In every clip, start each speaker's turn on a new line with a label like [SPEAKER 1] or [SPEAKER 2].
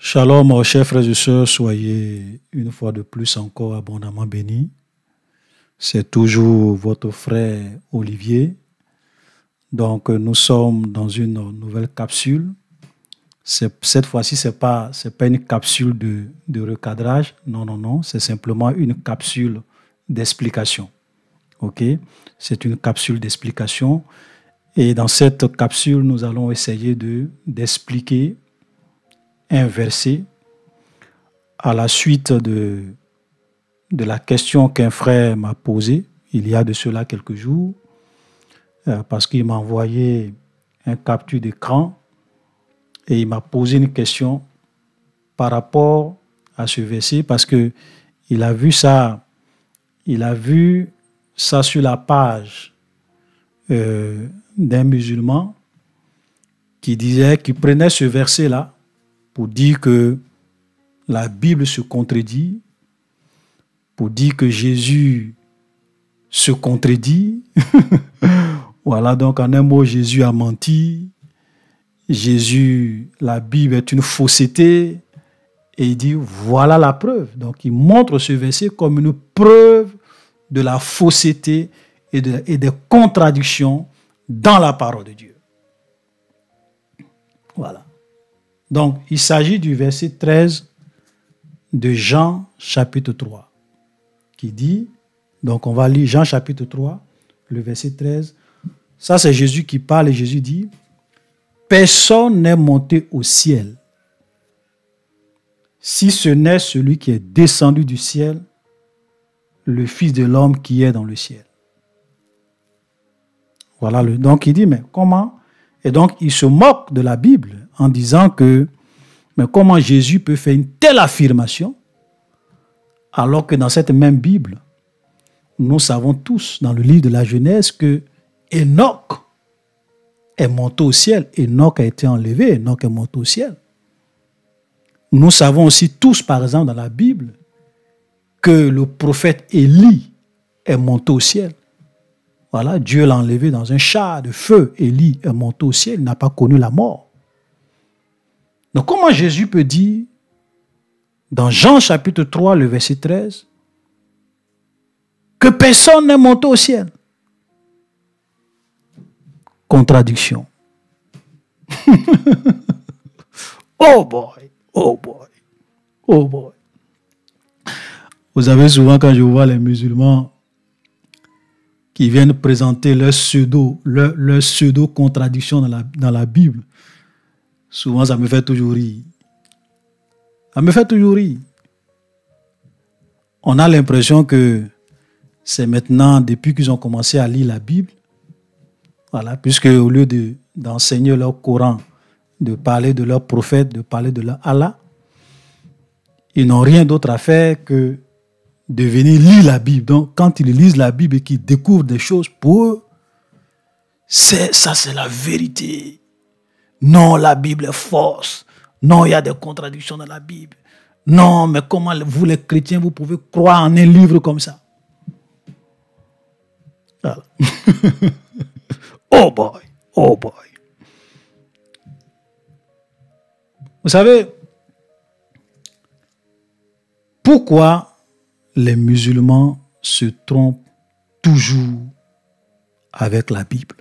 [SPEAKER 1] Shalom, chers frères et sœurs, soyez une fois de plus encore abondamment bénis. C'est toujours votre frère Olivier. Donc, nous sommes dans une nouvelle capsule. Cette fois-ci, ce n'est pas une capsule de recadrage. Non. C'est simplement une capsule d'explication. OK? C'est une capsule d'explication. Et dans cette capsule, nous allons essayer d'expliquer un verset à la suite de la question qu'un frère m'a posée il y a de cela quelques jours, parce qu'il m'a envoyé un capture d'écran et il m'a posé une question par rapport à ce verset, parce que il a vu ça sur la page d'un musulman qui prenait ce verset-là pour dire que la Bible se contredit, pour dire que Jésus se contredit. Voilà, donc en un mot, Jésus a menti. La Bible est une fausseté. Et il dit, voilà la preuve. Donc il montre ce verset comme une preuve de la fausseté et des contradictions dans la parole de Dieu. Voilà. Donc, il s'agit du verset 13 de Jean chapitre 3, qui dit, donc on va lire Jean chapitre 3, le verset 13. Ça, c'est Jésus qui parle et Jésus dit, « Personne n'est monté au ciel, si ce n'est celui qui est descendu du ciel, le Fils de l'homme qui est dans le ciel. » Voilà. Donc, il dit, mais comment? Et donc, il se moque de la Bible en disant que, mais comment Jésus peut faire une telle affirmation alors que dans cette même Bible, nous savons tous dans le livre de la Genèse que Enoch est monté au ciel. Enoch a été enlevé, Enoch est monté au ciel. Nous savons aussi tous, par exemple, dans la Bible, que le prophète Élie est monté au ciel. Voilà, Dieu l'a enlevé dans un char de feu. Élie est monté au ciel, il n'a pas connu la mort. Donc, comment Jésus peut dire, dans Jean chapitre 3, le verset 13, que personne n'est monté au ciel? Contradiction. Oh boy, oh boy, oh boy. Vous savez, souvent quand je vois les musulmans qui viennent présenter leur pseudo-contradiction dans la Bible, souvent ça me fait toujours rire. Ça me fait toujours rire. On a l'impression que c'est maintenant, depuis qu'ils ont commencé à lire la Bible, voilà, puisque au lieu d'enseigner leur Coran, de parler de leur prophète, de parler de leur Allah, ils n'ont rien d'autre à faire que de venir lire la Bible. Donc, quand ils lisent la Bible et qu'ils découvrent des choses, pour eux, c'est la vérité. Non, la Bible est fausse. Non, il y a des contradictions dans la Bible. Non, mais comment vous, les chrétiens, vous pouvez croire en un livre comme ça? Voilà. Oh boy, oh boy. Vous savez, pourquoi les musulmans se trompent toujours avec la Bible?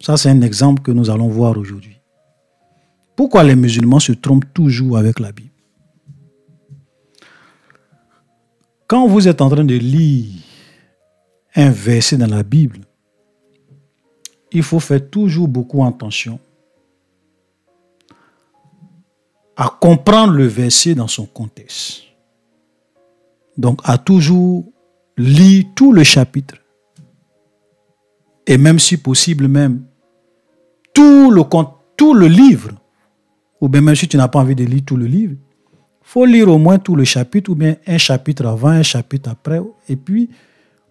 [SPEAKER 1] Ça, c'est un exemple que nous allons voir aujourd'hui. Pourquoi les musulmans se trompent toujours avec la Bible? Quand vous êtes en train de lire un verset dans la Bible, il faut faire toujours beaucoup attention à comprendre le verset dans son contexte. Donc, à toujours lire tout le chapitre. Et même si possible, même tout le livre. Ou bien même si tu n'as pas envie de lire tout le livre, il faut lire au moins tout le chapitre, ou bien un chapitre avant, un chapitre après. Et puis,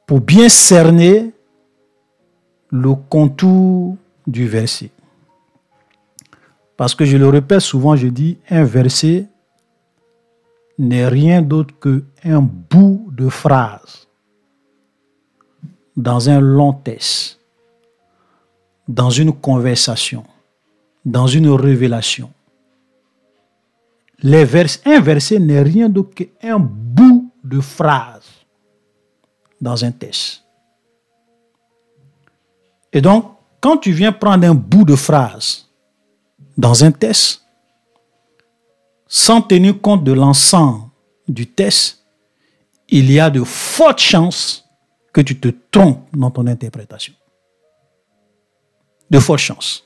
[SPEAKER 1] pour bien cerner le contour du verset. Parce que je le répète souvent, je dis, un verset n'est rien d'autre qu'un bout de phrase dans un long texte, dans une conversation, dans une révélation. un verset n'est rien d'autre qu'un bout de phrase dans un texte. Et donc, quand tu viens prendre un bout de phrase dans un texte, sans tenir compte de l'ensemble du texte, il y a de fortes chances que tu te trompes dans ton interprétation. De fortes chances.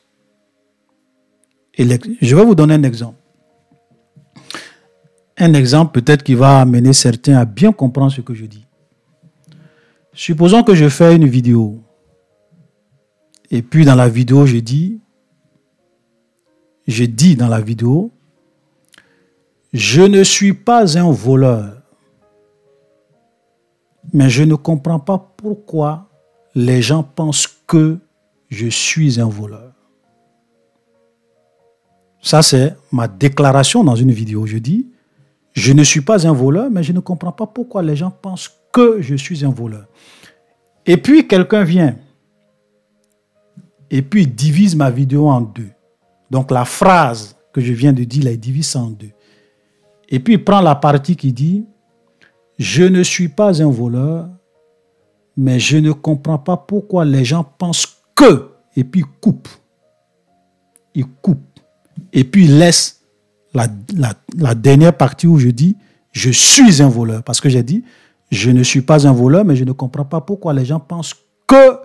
[SPEAKER 1] Et je vais vous donner un exemple. Un exemple peut-être qui va amener certains à bien comprendre ce que je dis. Supposons que je fais une vidéo. Et puis dans la vidéo, je dis dans la vidéo, je ne suis pas un voleur. Mais je ne comprends pas pourquoi les gens pensent que je suis un voleur. Ça, c'est ma déclaration dans une vidéo. Je dis, je ne suis pas un voleur, mais je ne comprends pas pourquoi les gens pensent que je suis un voleur. Et puis, quelqu'un vient et puis divise ma vidéo en deux. Donc, la phrase que je viens de dire, il divise ça en deux. Et puis, il prend la partie qui dit, je ne suis pas un voleur, mais je ne comprends pas pourquoi les gens pensent que, et puis il coupe. Il coupe. Et puis il laisse la dernière partie où je dis, je suis un voleur. Parce que j'ai dit, je ne suis pas un voleur, mais je ne comprends pas pourquoi les gens pensent que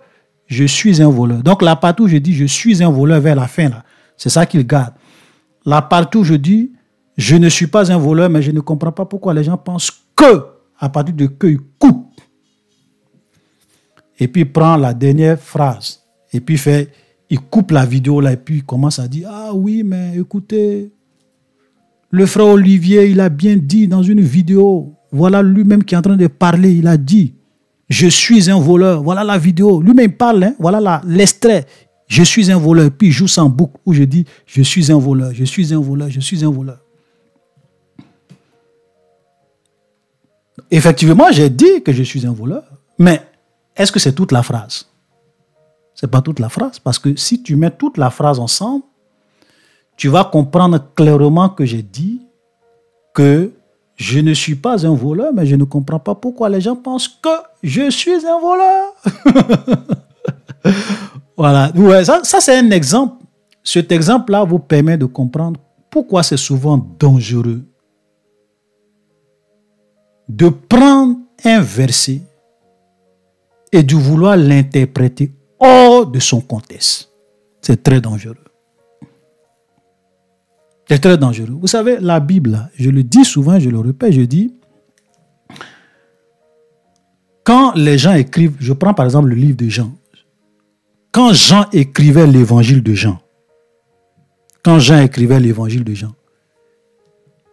[SPEAKER 1] je suis un voleur. Donc la partie où je dis, je suis un voleur vers la fin, là, c'est ça qu'il garde. La partie où je dis, je ne suis pas un voleur, mais je ne comprends pas pourquoi les gens pensent que, à partir de que, il coupe. Et puis il prend la dernière phrase. Et puis il coupe la vidéo là. Et puis il commence à dire, ah oui, mais écoutez, le frère Olivier, il a bien dit dans une vidéo. Voilà lui-même qui est en train de parler. Il a dit, je suis un voleur. Voilà la vidéo. Lui-même parle. Hein? Voilà l'extrait. Je suis un voleur. Puis il joue ça en boucle où je dis, je suis un voleur, je suis un voleur, je suis un voleur. Effectivement, j'ai dit que je suis un voleur, mais est-ce que c'est toute la phrase? Ce n'est pas toute la phrase, parce que si tu mets toute la phrase ensemble, tu vas comprendre clairement que j'ai dit que je ne suis pas un voleur, mais je ne comprends pas pourquoi les gens pensent que je suis un voleur. Voilà. Ouais, ça c'est un exemple. Cet exemple-là vous permet de comprendre pourquoi c'est souvent dangereux de prendre un verset et de vouloir l'interpréter hors de son contexte. C'est très dangereux. C'est très dangereux. Vous savez, la Bible, je le dis souvent, je le répète, je dis, quand les gens écrivent, je prends par exemple le livre de Jean, quand Jean écrivait l'évangile de Jean,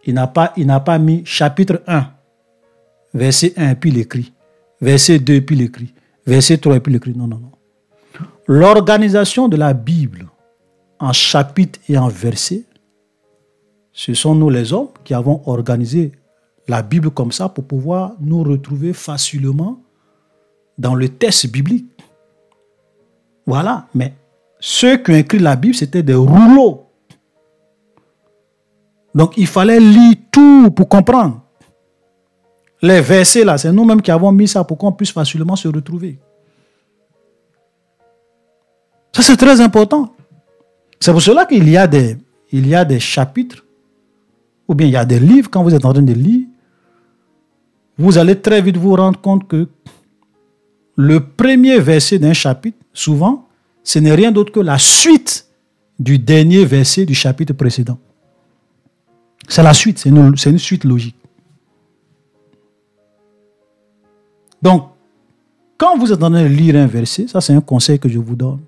[SPEAKER 1] il n'a pas mis chapitre 1, verset 1, puis il écrit. Verset 2, puis il écrit. Verset 3, puis il écrit. Non. L'organisation de la Bible en chapitres et en versets, ce sont nous les hommes qui avons organisé la Bible comme ça pour pouvoir nous retrouver facilement dans le texte biblique. Voilà. Mais ceux qui ont écrit la Bible, c'était des rouleaux. Donc il fallait lire tout pour comprendre. Les versets là, c'est nous-mêmes qui avons mis ça pour qu'on puisse facilement se retrouver. Ça, c'est très important. C'est pour cela qu'il y a des chapitres, ou bien il y a des livres, quand vous êtes en train de lire, vous allez très vite vous rendre compte que le premier verset d'un chapitre, souvent, ce n'est rien d'autre que la suite du dernier verset du chapitre précédent. C'est la suite, c'est une suite logique. Donc, quand vous êtes en train de lire un verset, ça c'est un conseil que je vous donne.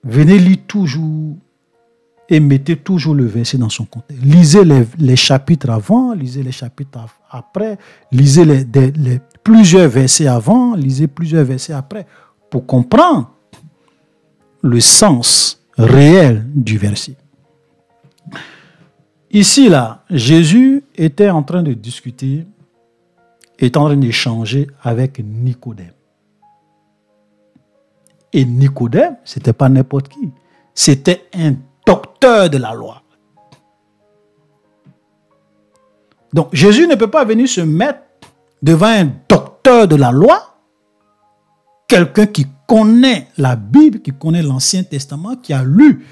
[SPEAKER 1] Venez lire toujours et mettez toujours le verset dans son contexte. Lisez les chapitres avant, lisez les chapitres après, lisez plusieurs versets avant, lisez plusieurs versets après pour comprendre le sens réel du verset. Ici, là, Jésus était en train de discuter, était en train d'échanger avec Nicodème. Et Nicodème, ce n'était pas n'importe qui. C'était un docteur de la loi. Donc, Jésus ne peut pas venir se mettre devant un docteur de la loi, quelqu'un qui connaît la Bible, qui connaît l'Ancien Testament, qui a lu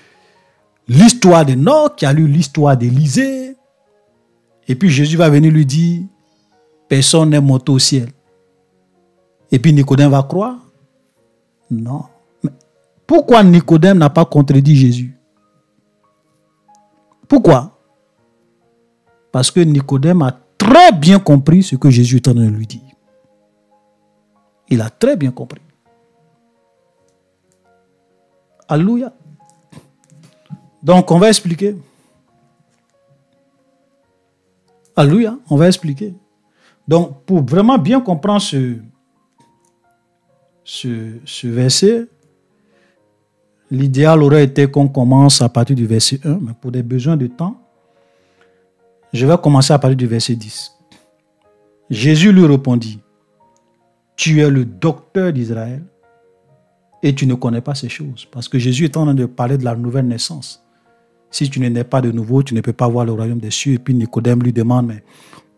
[SPEAKER 1] l'histoire des Nord, qui a lu l'histoire d'Élisée. Et puis Jésus va venir lui dire, personne n'est monté au ciel. Et puis Nicodème va croire? Non. Mais pourquoi Nicodème n'a pas contredit Jésus? Pourquoi? Parce que Nicodème a très bien compris ce que Jésus est en train de lui dire. Il a très bien compris. Alléluia. Donc, on va expliquer. Alléluia, on va expliquer. Donc, pour vraiment bien comprendre ce verset, l'idéal aurait été qu'on commence à partir du verset 1, mais pour des besoins de temps, je vais commencer à partir du verset 10. Jésus lui répondit, « Tu es le docteur d'Israël et tu ne connais pas ces choses. » Parce que Jésus est en train de parler de la nouvelle naissance. Si tu ne nais pas de nouveau, tu ne peux pas voir le royaume des cieux. Et puis Nicodème lui demande, mais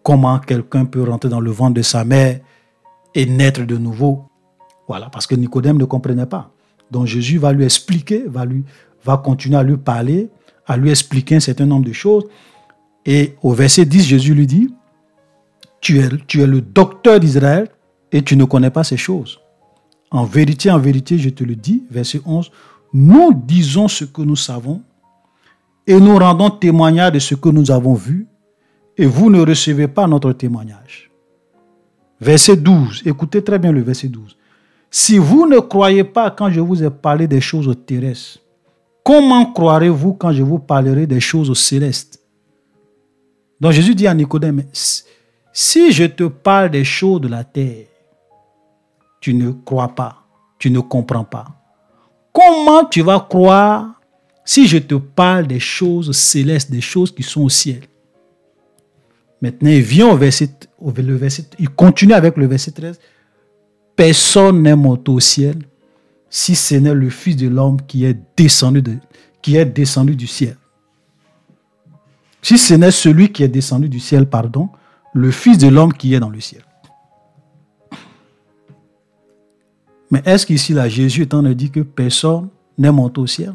[SPEAKER 1] comment quelqu'un peut rentrer dans le ventre de sa mère et naître de nouveau? Voilà, parce que Nicodème ne comprenait pas. Donc Jésus va lui expliquer, va continuer à lui parler, à lui expliquer un certain nombre de choses. Et au verset 10, Jésus lui dit, tu es le docteur d'Israël et tu ne connais pas ces choses. En vérité, je te le dis, verset 11, nous disons ce que nous savons et nous rendons témoignage de ce que nous avons vu et vous ne recevez pas notre témoignage. Verset 12, écoutez très bien le verset 12. Si vous ne croyez pas quand je vous ai parlé des choses terrestres, comment croirez-vous quand je vous parlerai des choses célestes? Donc Jésus dit à Nicodème, si je te parle des choses de la terre, tu ne crois pas, tu ne comprends pas. Comment tu vas croire si je te parle des choses célestes, des choses qui sont au ciel? Maintenant, il vient il continue avec le verset 13. Personne n'est monté au ciel si ce n'est le Fils de l'homme qui est descendu du ciel. Si ce n'est celui qui est descendu du ciel, pardon, le Fils de l'homme qui est dans le ciel. Mais est-ce qu'ici, là, Jésus est en train de dire que personne n'est monté au ciel?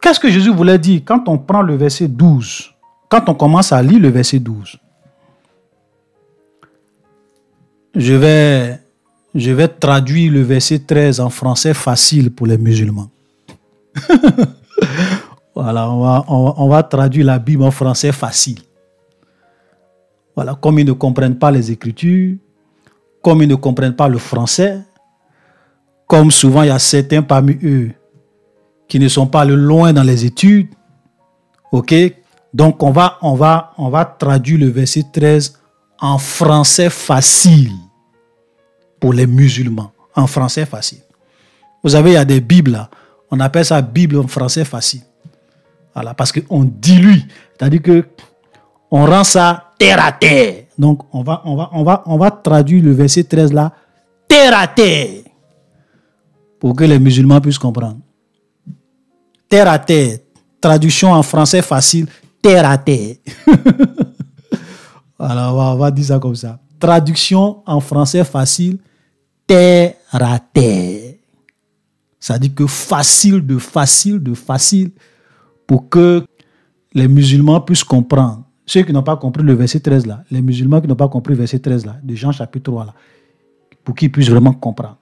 [SPEAKER 1] Qu'est-ce que Jésus voulait dire quand on prend le verset 12? Quand on commence à lire le verset 12, je vais traduire le verset 13 en français facile pour les musulmans. Voilà, on va traduire la Bible en français facile. Voilà, comme ils ne comprennent pas les Écritures, comme ils ne comprennent pas le français, comme souvent il y a certains parmi eux qui ne sont pas allés loin dans les études, ok? Donc on va traduire le verset 13 en français facile pour les musulmans, en français facile. Vous savez, il y a des Bibles là, on appelle ça Bible en français facile. Voilà, parce qu'on dilue, c'est-à-dire que on rend ça terre à terre. Donc on va traduire le verset 13 là, terre à terre, pour que les musulmans puissent comprendre. Terre à terre, traduction en français facile, terre à terre. Voilà, on va dire ça comme ça. Traduction en français facile, terre à terre. Ça dit que facile, pour que les musulmans puissent comprendre. Ceux qui n'ont pas compris le verset 13 là, les musulmans qui n'ont pas compris le verset 13 là, de Jean chapitre 3 là, pour qu'ils puissent vraiment comprendre.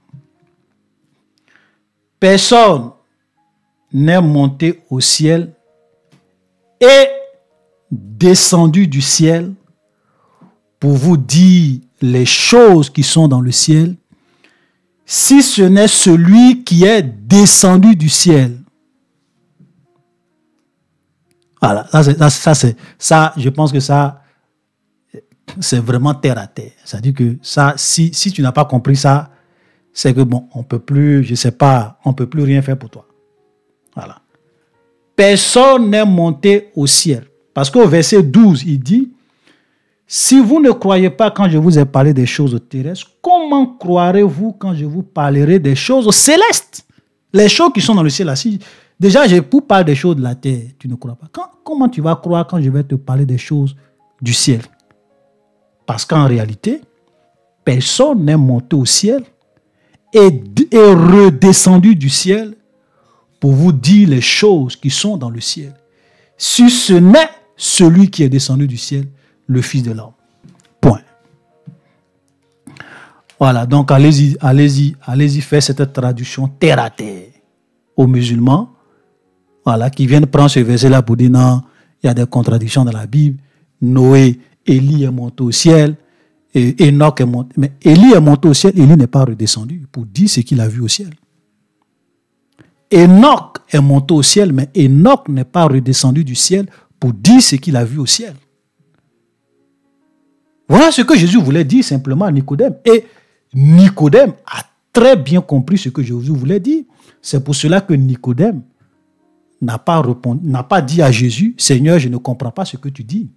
[SPEAKER 1] Personne n'est monté au ciel et descendu du ciel pour vous dire les choses qui sont dans le ciel, si ce n'est celui qui est descendu du ciel. Voilà, ça, je pense que ça, c'est vraiment terre à terre. C'est-à-dire que ça, si tu n'as pas compris ça, c'est que bon, on peut plus, je sais pas, on peut plus rien faire pour toi. Voilà. Personne n'est monté au ciel. Parce qu'au verset 12, il dit, si vous ne croyez pas quand je vous ai parlé des choses terrestres, comment croirez-vous quand je vous parlerai des choses célestes? Les choses qui sont dans le ciel, là, Déjà, je vous parle des choses de la terre, tu ne crois pas. Comment tu vas croire quand je vais te parler des choses du ciel? Parce qu'en réalité, personne n'est monté au ciel et redescendu du ciel pour vous dire les choses qui sont dans le ciel. Si ce n'est celui qui est descendu du ciel, le Fils de l'homme. Point. Voilà, donc allez-y faire cette traduction terre à terre aux musulmans, voilà, qui viennent prendre ce verset-là pour dire non, il y a des contradictions dans la Bible. Noé, Élie est monté au ciel, et Enoch est monté. Mais Élie est monté au ciel, Élie n'est pas redescendu pour dire ce qu'il a vu au ciel. Enoch est monté au ciel, mais Enoch n'est pas redescendu du ciel pour dire ce qu'il a vu au ciel. Voilà ce que Jésus voulait dire simplement à Nicodème. Et Nicodème a très bien compris ce que Jésus voulait dire. C'est pour cela que Nicodème n'a pas dit à Jésus, Seigneur, je ne comprends pas ce que tu dis.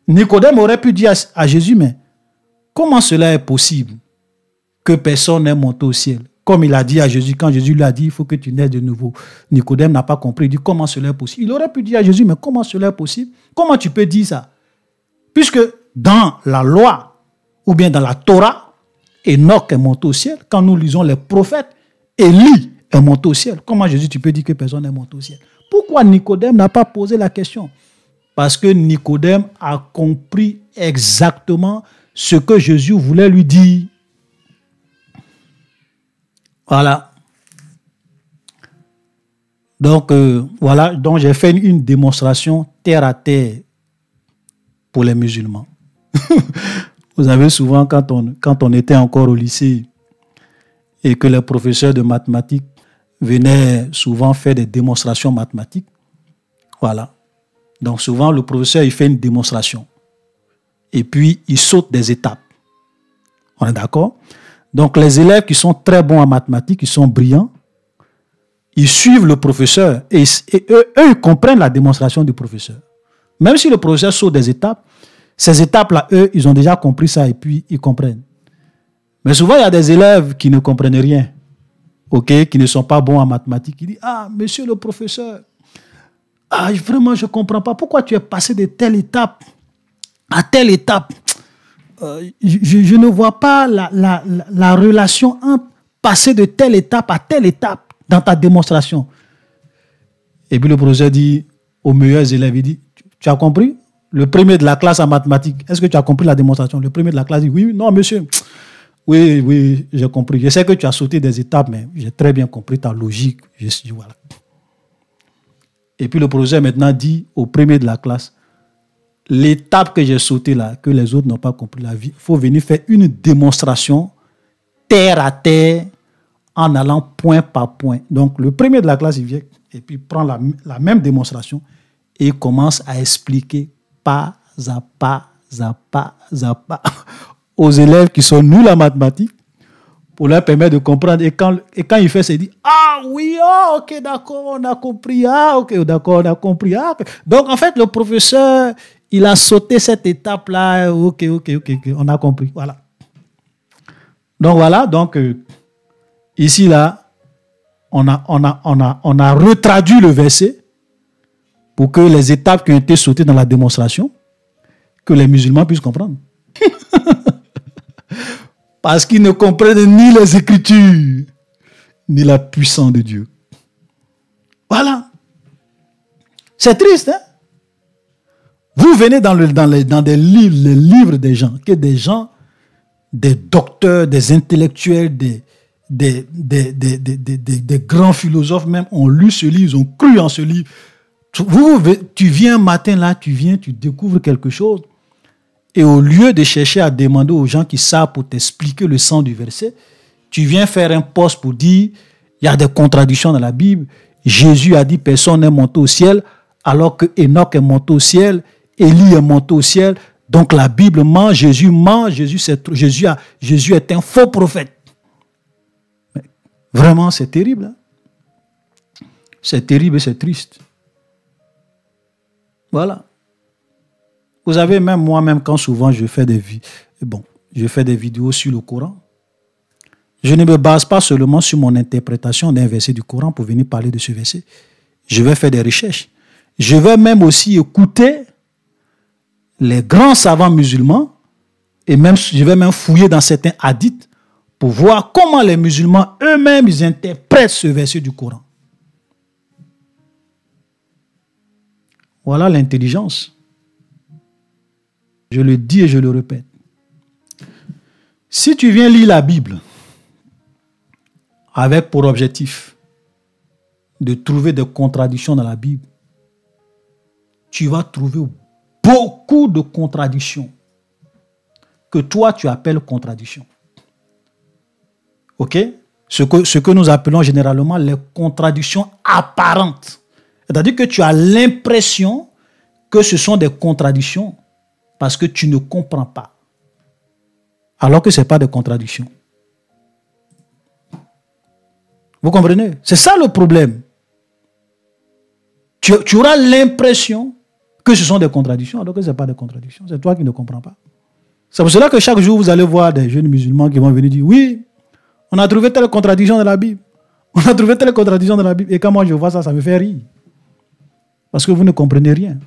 [SPEAKER 1] Nicodème aurait pu dire à Jésus, mais comment cela est possible que personne n'ait monté au ciel? Comme il a dit à Jésus, quand Jésus lui a dit, il faut que tu naisses de nouveau. Nicodème n'a pas compris, il dit, comment cela est possible? Il aurait pu dire à Jésus, mais comment cela est possible? Comment tu peux dire ça? Puisque dans la loi, ou bien dans la Torah, Enoch est monté au ciel. Quand nous lisons les prophètes, Élie est monté au ciel. Comment Jésus, tu peux dire que personne n'est monté au ciel? Pourquoi Nicodème n'a pas posé la question? Parce que Nicodème a compris exactement ce que Jésus voulait lui dire. Voilà. Donc, voilà. Donc, j'ai fait une démonstration terre à terre pour les musulmans. Vous savez, souvent, quand on était encore au lycée et que les professeurs de mathématiques venaient souvent faire des démonstrations mathématiques, voilà. Donc, souvent, le professeur, il fait une démonstration. Et puis, il saute des étapes. On est d'accord? Donc, les élèves qui sont très bons en mathématiques, qui sont brillants, ils suivent le professeur et eux, ils comprennent la démonstration du professeur. Même si le professeur saute des étapes, ces étapes-là, eux, ils ont déjà compris ça et puis ils comprennent. Mais souvent, il y a des élèves qui ne comprennent rien, ok, qui ne sont pas bons en mathématiques. Ils disent, ah, monsieur le professeur, ah, vraiment, je ne comprends pas. Pourquoi tu es passé de telle étape à telle étape? Je ne vois pas la relation entre passer de telle étape à telle étape dans ta démonstration. Et puis le professeur dit aux meilleurs élèves, il dit, tu as compris? Le premier de la classe en mathématiques, est-ce que tu as compris la démonstration? Le premier de la classe dit, oui, non, monsieur. Oui, j'ai compris. Je sais que tu as sauté des étapes, mais j'ai très bien compris ta logique. Je suis, voilà. Et puis le professeur maintenant dit au premier de la classe, l'étape que j'ai sautée là, que les autres n'ont pas compris la vie, il faut venir faire une démonstration terre à terre en allant point par point. Donc le premier de la classe, il vient et puis prend la même démonstration et il commence à expliquer pas à pas aux élèves qui sont nuls en mathématiques pour leur permettre de comprendre. Et quand il fait ça, il dit, ah oui, oh, ok, d'accord, on a compris. Ah, ok, d'accord, on a compris. Ah, okay. Donc, en fait, le professeur, il a sauté cette étape-là. Ok, on a compris. Voilà. Donc, voilà. Donc, ici, là, on a retraduit le verset pour que les étapes qui ont été sautées dans la démonstration, que les musulmans puissent comprendre. Parce qu'ils ne comprennent ni les Écritures, ni la puissance de Dieu. Voilà. C'est triste, hein? Vous venez dans des livres, les livres des gens, que des gens, des docteurs, des intellectuels, des grands philosophes même ont lu ce livre, ils ont cru en ce livre. Tu viens un matin là, tu découvres quelque chose. Et au lieu de chercher à demander aux gens qui savent pour t'expliquer le sens du verset, tu viens faire un post pour dire il y a des contradictions dans la Bible. Jésus a dit personne n'est monté au ciel, alors que Enoch est monté au ciel, Élie est monté au ciel. Donc la Bible ment, Jésus est un faux prophète. Mais vraiment, c'est terrible. Hein? C'est terrible et c'est triste. Voilà. Vous savez, même moi-même, quand souvent je fais des vidéos sur le Coran, Je ne me base pas seulement sur mon interprétation d'un verset du Coran pour venir parler de ce verset. Je vais faire des recherches. Je vais même aussi écouter les grands savants musulmans et même, je vais même fouiller dans certains hadiths pour voir comment les musulmans eux-mêmes ils interprètent ce verset du Coran. Voilà l'intelligence. Je le dis et je le répète. Si tu viens lire la Bible avec pour objectif de trouver des contradictions dans la Bible, tu vas trouver beaucoup de contradictions que toi tu appelles contradictions. Ok? Ce que nous appelons généralement les contradictions apparentes. C'est-à-dire que tu as l'impression que ce sont des contradictions parce que tu ne comprends pas. Alors que ce n'est pas des contradictions. Vous comprenez? C'est ça le problème. Tu auras l'impression que ce sont des contradictions, alors que ce n'est pas des contradictions. C'est toi qui ne comprends pas. C'est pour cela que chaque jour, vous allez voir des jeunes musulmans qui vont venir dire, oui, on a trouvé telle contradiction dans la Bible. On a trouvé telle contradiction dans la Bible. Et quand moi je vois ça, ça me fait rire. Parce que vous ne comprenez rien.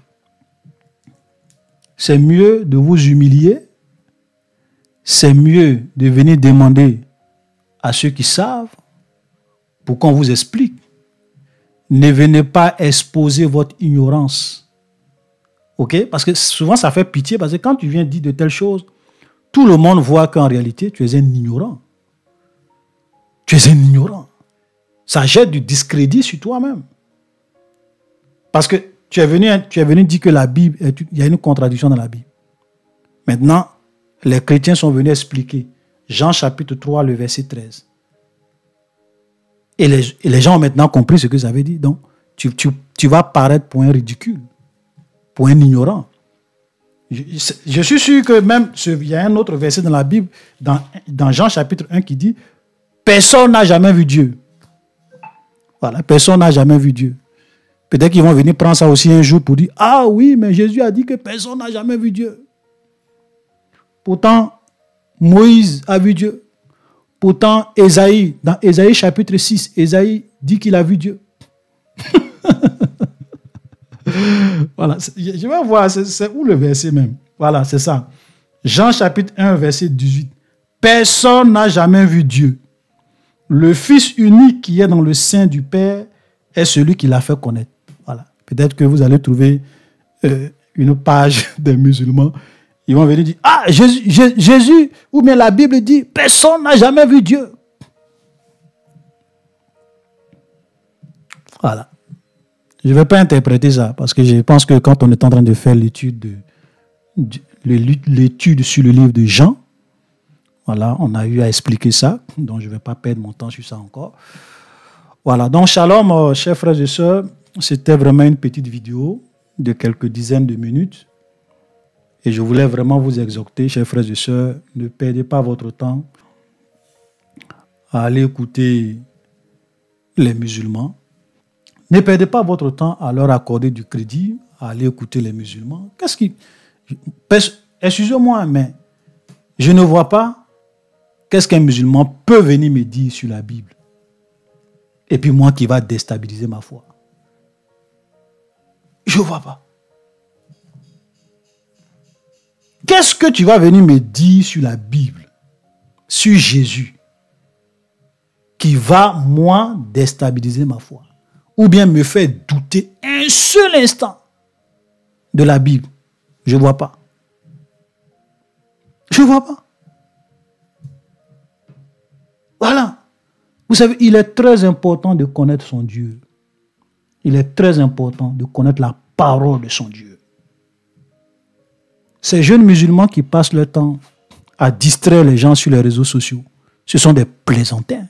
[SPEAKER 1] C'est mieux de vous humilier. C'est mieux de venir demander à ceux qui savent pour qu'on vous explique. Ne venez pas exposer votre ignorance. Ok? Parce que souvent ça fait pitié, parce que quand tu viens dire de telles choses, tout le monde voit qu'en réalité tu es un ignorant. Tu es un ignorant. Ça jette du discrédit sur toi-même. Parce que tu es venu dire que la Bible, il y a une contradiction dans la Bible. Maintenant, les chrétiens sont venus expliquer Jean chapitre 3, le verset 13. Et les gens ont maintenant compris ce que ça veut dire. Donc, tu vas paraître pour un ridicule, pour un ignorant. Je suis sûr que même, il y a un autre verset dans la Bible, dans Jean chapitre 1, qui dit « Personne n'a jamais vu Dieu ». Voilà, personne n'a jamais vu Dieu. Peut-être qu'ils vont venir prendre ça aussi un jour pour dire « Ah oui, mais Jésus a dit que personne n'a jamais vu Dieu ». Pourtant, Moïse a vu Dieu. Pourtant, Ésaïe, dans Ésaïe chapitre 6, Ésaïe dit qu'il a vu Dieu. Voilà, je vais voir, c'est où le verset même. Voilà, c'est ça. Jean chapitre 1, verset 18. Personne n'a jamais vu Dieu. Le Fils unique qui est dans le sein du Père est celui qui l'a fait connaître. Voilà. Peut-être que vous allez trouver une page des musulmans. Ils vont venir dire, ah, Jésus, ou bien la Bible dit, personne n'a jamais vu Dieu. Voilà. Je ne vais pas interpréter ça, parce que je pense que quand on est en train de faire l'étude sur le livre de Jean, voilà, on a eu à expliquer ça, donc je ne vais pas perdre mon temps sur ça encore. Voilà, donc shalom, chers frères et sœurs, c'était vraiment une petite vidéo de quelques dizaines de minutes. Et je voulais vraiment vous exhorter, chers frères et sœurs, ne perdez pas votre temps à aller écouter les musulmans. Ne perdez pas votre temps à leur accorder du crédit, à aller écouter les musulmans. Excusez-moi, mais je ne vois pas qu'est-ce qu'un musulman peut venir me dire sur la Bible. Et puis moi qui va déstabiliser ma foi. Je ne vois pas. Qu'est-ce que tu vas venir me dire sur la Bible, sur Jésus, qui va, moi, déstabiliser ma foi, ou bien me faire douter un seul instant de la Bible? Je ne vois pas. Je ne vois pas. Voilà. Vous savez, il est très important de connaître son Dieu. Il est très important de connaître la parole de son Dieu. Ces jeunes musulmans qui passent leur temps à distraire les gens sur les réseaux sociaux, ce sont des plaisantins.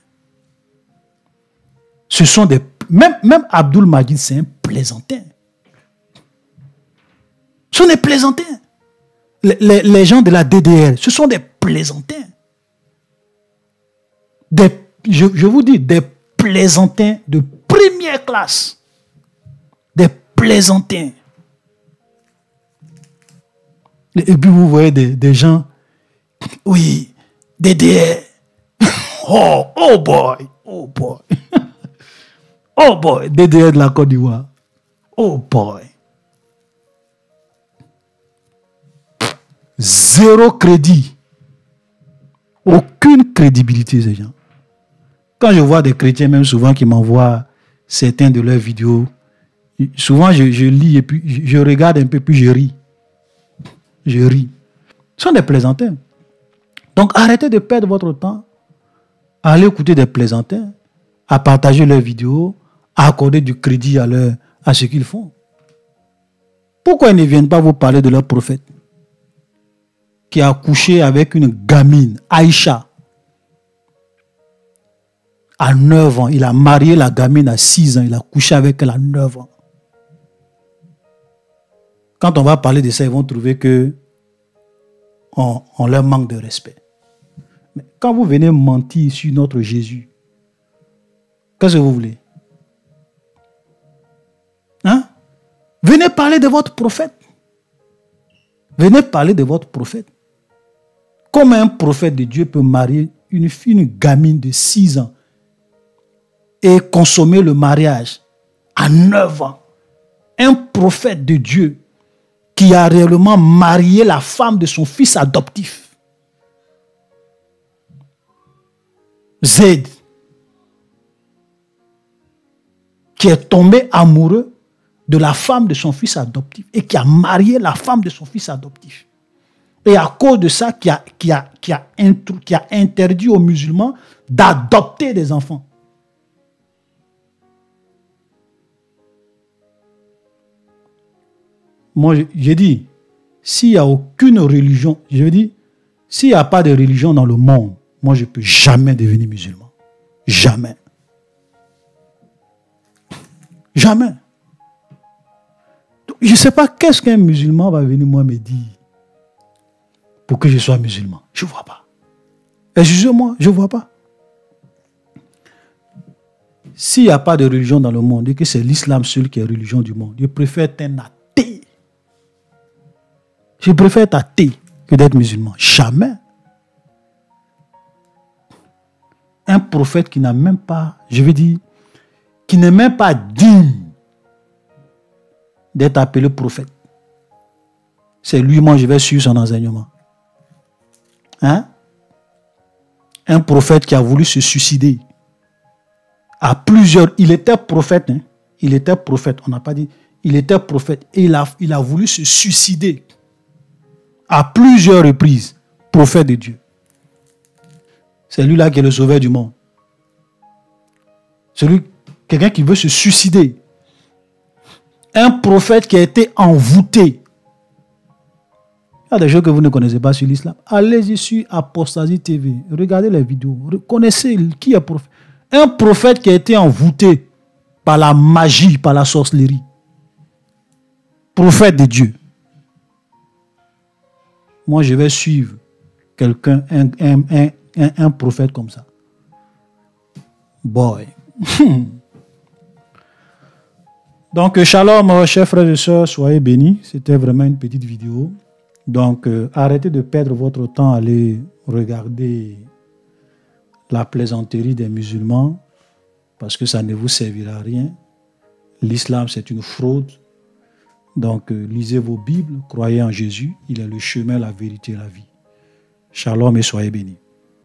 [SPEAKER 1] Ce sont des... Même Abdul Majid, c'est un plaisantin. Ce sont des plaisantins. Les gens de la DDR, ce sont des plaisantins. Je vous dis, des plaisantins de première classe. Des plaisantins. Et puis vous voyez des gens, oui, DDR. Oh boy. Oh boy. Oh boy. DDR de la Côte d'Ivoire. Oh boy. Zéro crédit. Aucune crédibilité, ces gens. Quand je vois des chrétiens, même souvent, qui m'envoient certains de leurs vidéos, souvent je lis et puis je regarde un peu, puis je ris. Je ris. Ce sont des plaisantins. Donc arrêtez de perdre votre temps à aller écouter des plaisantins, à partager leurs vidéos, à accorder du crédit à ce qu'ils font. Pourquoi ils ne viennent pas vous parler de leur prophète qui a couché avec une gamine, Aïcha, à 9 ans. Il a marié la gamine à 6 ans. Il a couché avec elle à 9 ans. Quand on va parler de ça, ils vont trouver que on leur manque de respect. Mais quand vous venez mentir sur notre Jésus, qu'est-ce que vous voulez? Hein? Venez parler de votre prophète. Venez parler de votre prophète. Comment un prophète de Dieu peut marier une gamine de 6 ans et consommer le mariage à 9 ans? Un prophète de Dieu qui a réellement marié la femme de son fils adoptif. Z, qui est tombé amoureux de la femme de son fils adoptif et qui a marié la femme de son fils adoptif. Et à cause de ça, qui a interdit aux musulmans d'adopter des enfants. Moi, j'ai dit, s'il n'y a aucune religion, je dis, s'il n'y a pas de religion dans le monde, moi, je ne peux jamais devenir musulman. Jamais. Jamais. Donc, je ne sais pas qu'est-ce qu'un musulman va venir moi me dire pour que je sois musulman. Je ne vois pas. Excusez-moi, je ne vois pas. S'il n'y a pas de religion dans le monde et que c'est l'islam seul qui est religion du monde, je préfère être un athée. Je préfère être athée que d'être musulman. Jamais. Un prophète qui n'a même pas, je veux dire, qui n'est même pas digne d'être appelé prophète. C'est lui, moi, je vais suivre son enseignement. Hein? Un prophète qui a voulu se suicider. À plusieurs, il était prophète. Hein? Il était prophète, on n'a pas dit. Il était prophète et il a voulu se suicider. À plusieurs reprises, prophète de Dieu. C'est lui-là qui est le sauveur du monde. Quelqu'un qui veut se suicider. Un prophèête qui a été envoûté. Il y a des choses que vous ne connaissez pas sur l'islam. Allez-y sur Apostasie TV. Regardez les vidéos. Reconnaissez qui est prophète. Un prophète qui a été envoûté par la magie, par la sorcellerie. Prophète de Dieu. Moi, je vais suivre quelqu'un, un prophète comme ça. Boy. Donc, shalom, chers frères et sœurs, soyez bénis. C'était vraiment une petite vidéo. Donc, arrêtez de perdre votre temps à aller regarder la plaisanterie des musulmans parce que ça ne vous servira à rien. L'islam, c'est une fraude. Donc, lisez vos Bibles, croyez en Jésus. Il est le chemin, la vérité et la vie. Shalom et soyez bénis.